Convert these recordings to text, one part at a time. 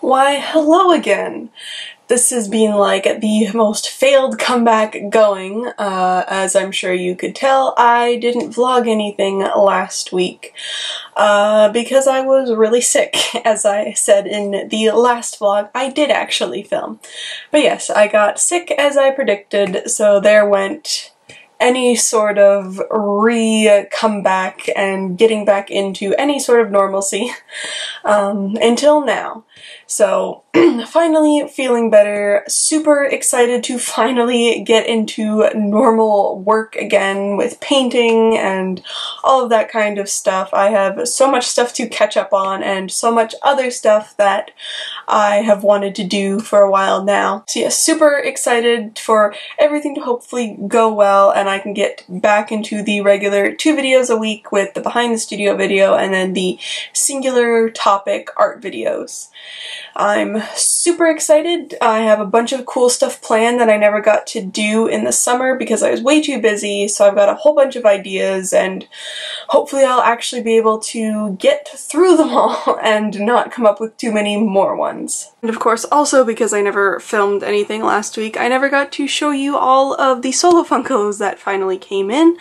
Why, hello again! This has been like the most failed comeback going. As I'm sure you could tell, I didn't vlog anything last week because I was really sick. As I said in the last vlog, I did actually film. But yes, I got sick as I predicted, so there went any sort of comeback and getting back into any sort of normalcy until now. So finally feeling better, super excited to finally get into normal work again with painting and all of that kind of stuff. I have so much stuff to catch up on and so much other stuff that I have wanted to do for a while now. So yeah, super excited for everything to hopefully go well and I can get back into the regular 2 videos a week with the behind the studio video and then the singular topic art videos. I'm super excited. I have a bunch of cool stuff planned that I never got to do in the summer because I was way too busy, so I've got a whole bunch of ideas and hopefully I'll actually be able to get through them all and not come up with too many more ones. And of course also because I never filmed anything last week, I never got to show you all of the solo Funkos that finally came in.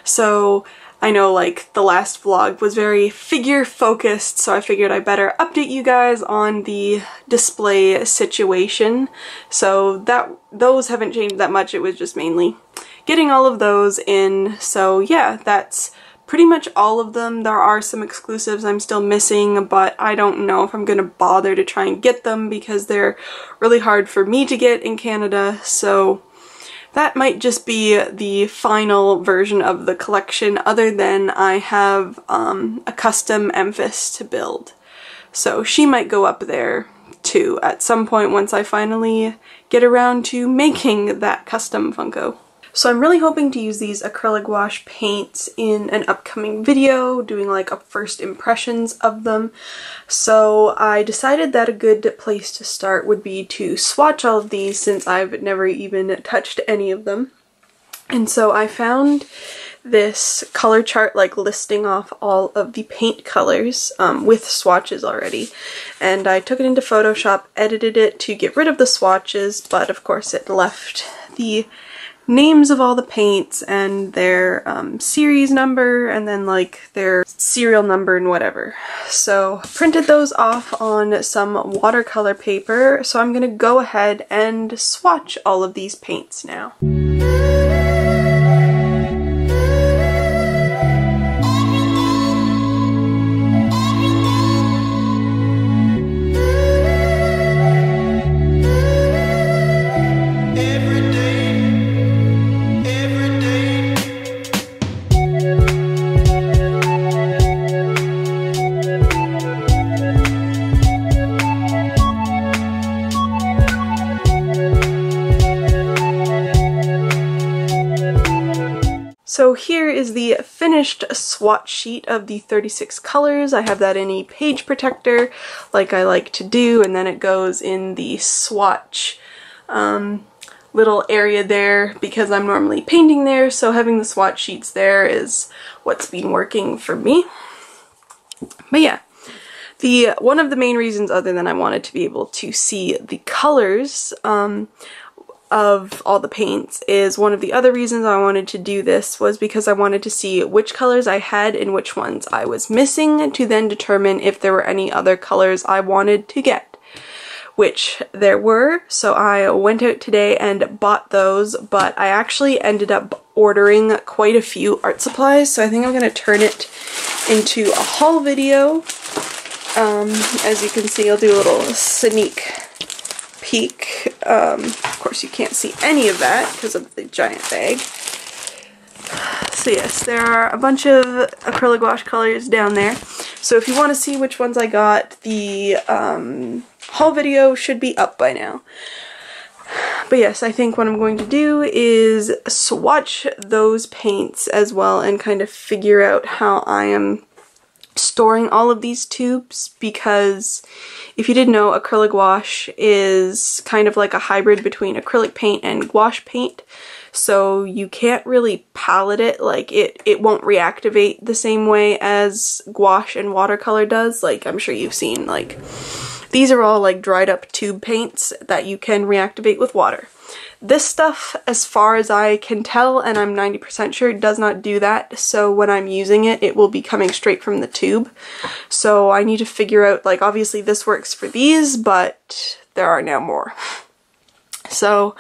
So I know like the last vlog was very figure focused, so I figured I better update you guys on the display situation. So those haven't changed that much, it was just mainly getting all of those in. So yeah, that's pretty much all of them. There are some exclusives I'm still missing, but I don't know if I'm gonna bother to try and get them because they're really hard for me to get in Canada, so that might just be the final version of the collection, other than I have a custom Memphis to build. So she might go up there too at some point once I finally get around to making that custom Funko. So I'm really hoping to use these acrylic gouache paints in an upcoming video, doing like a first impressions of them. So I decided that a good place to start would be to swatch all of these since I've never even touched any of them. And so I found this color chart like listing off all of the paint colors with swatches already, and I took it into Photoshop, edited it to get rid of the swatches, but of course it left the names of all the paints and their series number and then like their serial number and whatever. So printed those off on some watercolor paper, so I'm gonna go ahead and swatch all of these paints now. So here is the finished swatch sheet of the 36 colors. I have that in a page protector like I like to do, and then it goes in the swatch little area there because I'm normally painting there, so having the swatch sheets there is what's been working for me. But yeah, one of the main reasons, other than I wanted to be able to see the colors of all the paints, is one of the other reasons I wanted to do this was because I wanted to see which colors I had and which ones I was missing to then determine if there were any other colors I wanted to get, which there were. So I went out today and bought those, but I actually ended up ordering quite a few art supplies, so I think I'm going to turn it into a haul video. As you can see, I'll do a little sneak peek. Of course you can't see any of that because of the giant bag. So yes, there are a bunch of acrylic gouache colors down there. So if you want to see which ones I got, the haul video should be up by now. But yes, I think what I'm going to do is swatch those paints as well and kind of figure out how I am storing all of these tubes, because if you didn't know, acrylic gouache is kind of like a hybrid between acrylic paint and gouache paint, so you can't really palette it. Like it won't reactivate the same way as gouache and watercolor does. Like I'm sure you've seen like These are all like dried up tube paints that you can reactivate with water. This stuff, as far as I can tell, and I'm 90% sure, does not do that, so when I'm using it, it will be coming straight from the tube. So I need to figure out, like, obviously this works for these, but there are now more. So,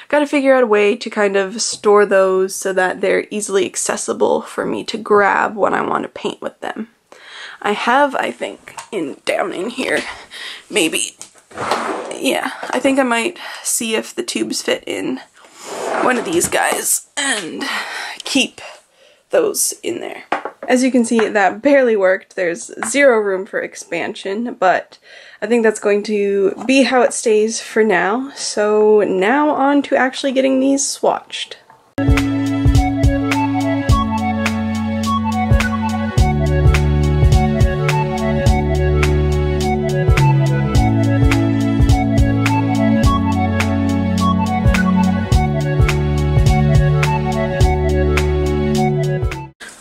gotta figure out a way to kind of store those so that they're easily accessible for me to grab when I want to paint with them. I have, I think, down in here, maybe. Yeah, I think I might see if the tubes fit in one of these guys and keep those in there. As you can see, that barely worked. There's zero room for expansion, but I think that's going to be how it stays for now. So now on to actually getting these swatched.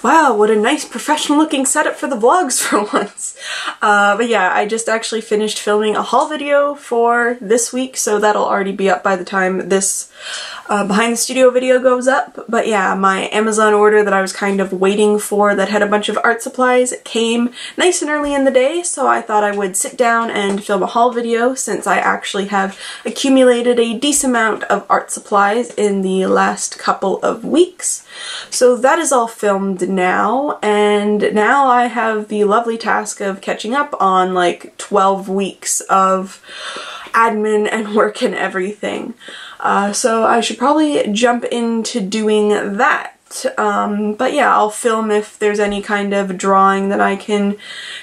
Wow, what a nice professional looking setup for the vlogs for once. But yeah, I just actually finished filming a haul video for this week, so that'll already be up by the time this behind the studio video goes up. But yeah, my Amazon order that I was kind of waiting for that had a bunch of art supplies came nice and early in the day, so I thought I would sit down and film a haul video since I actually have accumulated a decent amount of art supplies in the last couple of weeks. So that is all filmed now, and now I have the lovely task of catching up on like 12 weeks of admin and work and everything. So I should probably jump into doing that. But yeah, I'll film if there's any kind of drawing that I can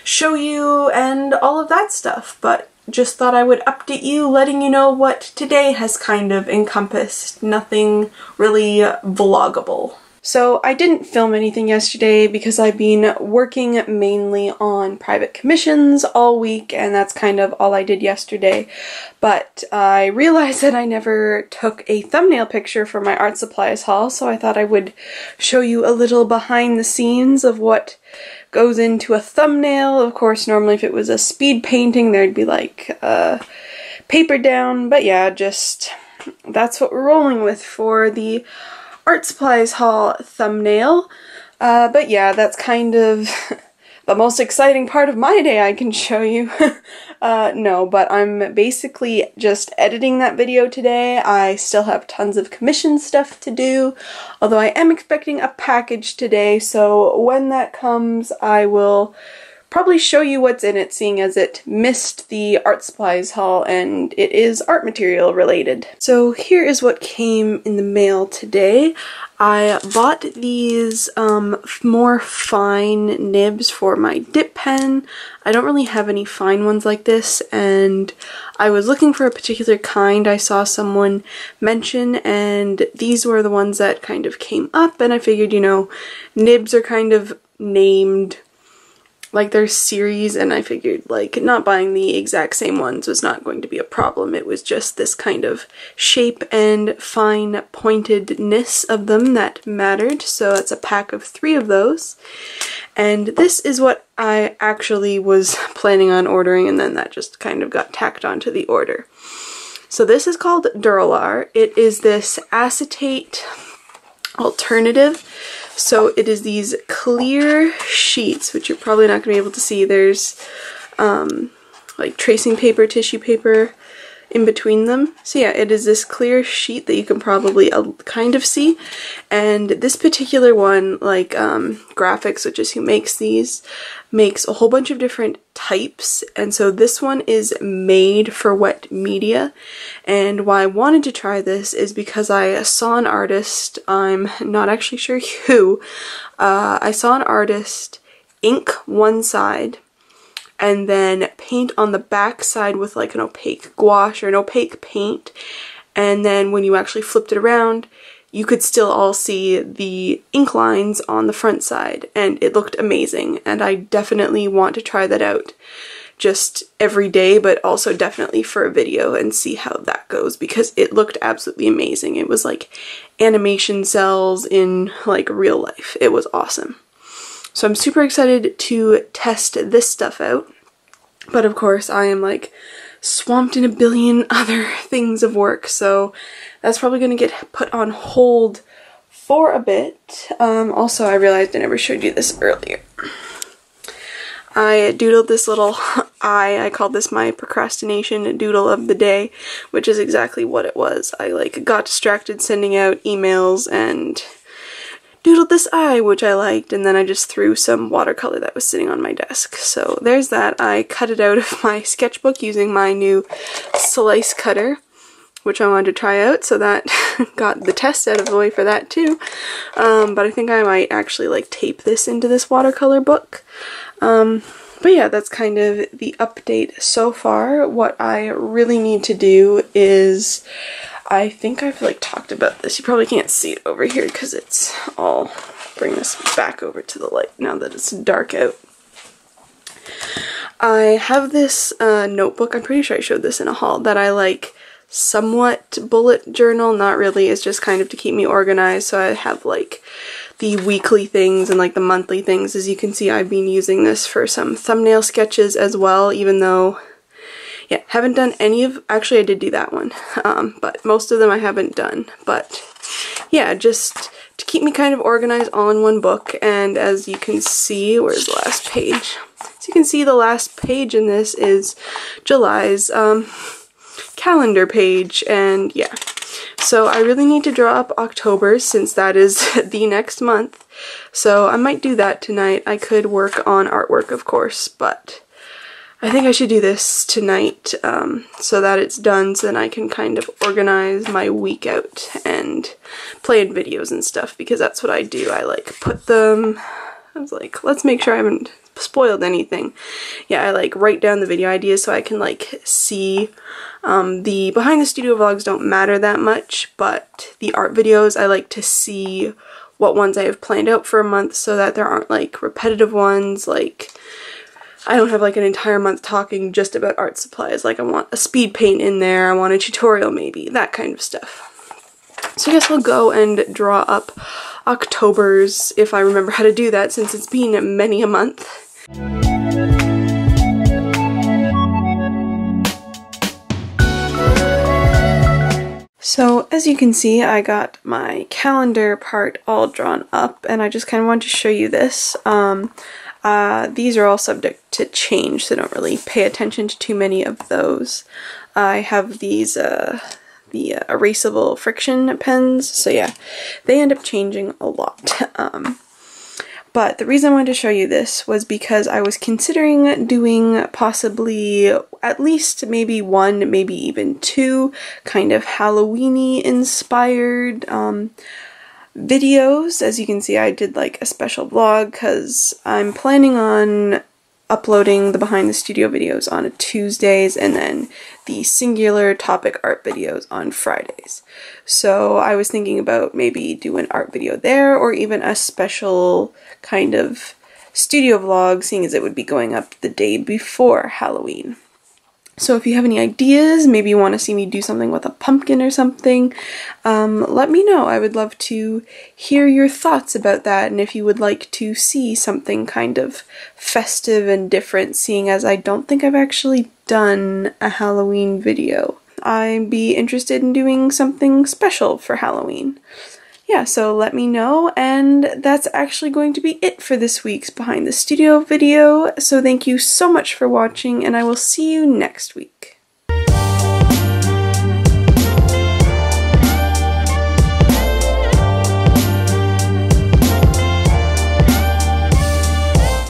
show you and all of that stuff. But just thought I would update you, letting you know what today has kind of encompassed. Nothing really vloggable. So I didn't film anything yesterday because I've been working mainly on private commissions all week, and that's kind of all I did yesterday. But I realized that I never took a thumbnail picture for my art supplies haul, so I thought I would show you a little behind the scenes of what goes into a thumbnail. Of course, normally if it was a speed painting, there'd be like paper down, but yeah, just that's what we're rolling with for the art supplies haul thumbnail. But yeah, that's kind of the most exciting part of my day I can show you. No, but I'm basically just editing that video today. I still have tons of commission stuff to do, although I am expecting a package today, so when that comes I will probably show you what's in it, seeing as it missed the art supplies haul and it is art material related. So here is what came in the mail today. I bought these more fine nibs for my dip pen. I don't really have any fine ones like this, and I was looking for a particular kind I saw someone mention, and these were the ones that kind of came up, and I figured, you know, nibs are kind of named like their series, and I figured like not buying the exact same ones was not going to be a problem. It was just this kind of shape and fine pointedness of them that mattered, so it's a pack of 3 of those. And this is what I actually was planning on ordering, and then that just kind of got tacked onto the order. So this is called Duralar. It is this acetate alternative. So it is these clear sheets, which you're probably not going to be able to see. There's like tracing paper, tissue paper in between them. So yeah, it is this clear sheet that you can probably kind of see. And this particular one, like Graphics, which is who makes these, makes a whole bunch of different types. And so this one is made for wet media. And why I wanted to try this is because I saw an artist, I'm not actually sure who, I saw an artist ink one side and then paint on the back side with like an opaque gouache or an opaque paint, and then when you actually flipped it around you could still all see the ink lines on the front side, and it looked amazing, and I definitely want to try that out just every day, but also definitely for a video and see how that goes, because it looked absolutely amazing. It was like animation cells in like real life. It was awesome. So I'm super excited to test this stuff out. But of course I am like swamped in a billion other things of work, so that's probably going to get put on hold for a bit. Also, I realized I never showed you this earlier. I doodled this little eye. I called this my procrastination doodle of the day, which is exactly what it was. I like got distracted sending out emails and doodled this eye, which I liked, and then I just threw some watercolor that was sitting on my desk. So there's that. I cut it out of my sketchbook using my new slice cutter, which I wanted to try out, so that got the test out of the way for that too. But I think I might actually like tape this into this watercolor book. But yeah, that's kind of the update so far. What I really need to do is, I think I've like talked about this. You probably can't see it over here because it's all, bring this back over to the light now that it's dark out. I have this notebook, I'm pretty sure I showed this in a haul, that I like somewhat bullet journal, not really, it's just kind of to keep me organized. So I have like the weekly things and like the monthly things. As you can see, I've been using this for some thumbnail sketches as well, even though, yeah, haven't done any of, actually I did do that one, but most of them I haven't done. But yeah, just to keep me kind of organized all in one book. And as you can see, where's the last page? As you can see, the last page in this is July's calendar page, and yeah. So I really need to draw up October since that is the next month. So I might do that tonight. I could work on artwork, of course, but I think I should do this tonight so that it's done, so then I can kind of organize my week out and play in videos and stuff, because that's what I do. I like put them, I was like, let's make sure I haven't spoiled anything. Yeah, I like write down the video ideas so I can like see. The behind the studio vlogs don't matter that much, but the art videos I like to see what ones I have planned out for a month so that there aren't like repetitive ones. Like I don't have like an entire month talking just about art supplies. Like I want a speed paint in there, I want a tutorial maybe, that kind of stuff. So I guess we'll go and draw up October's, if I remember how to do that, since it's been many a month. So as you can see, I got my calendar part all drawn up, and I just kind of wanted to show you this. These are all subject to change, so don't really pay attention to too many of those. I have these the erasable friction pens, so yeah, they end up changing a lot. But the reason I wanted to show you this was because I was considering doing possibly at least maybe one, maybe even two kind of Halloween-y inspired videos. As you can see, I did like a special vlog because I'm planning on uploading the behind the studio videos on Tuesdays and then the singular topic art videos on Fridays. So I was thinking about maybe do an art video there, or even a special kind of studio vlog, seeing as it would be going up the day before Halloween. So if you have any ideas, maybe you want to see me do something with a pumpkin or something, let me know. I would love to hear your thoughts about that, and if you would like to see something kind of festive and different, seeing as I don't think I've actually done a Halloween video. I'd be interested in doing something special for Halloween. Yeah, so let me know, and that's actually going to be it for this week's Behind the Studio video. So thank you so much for watching, and I will see you next week.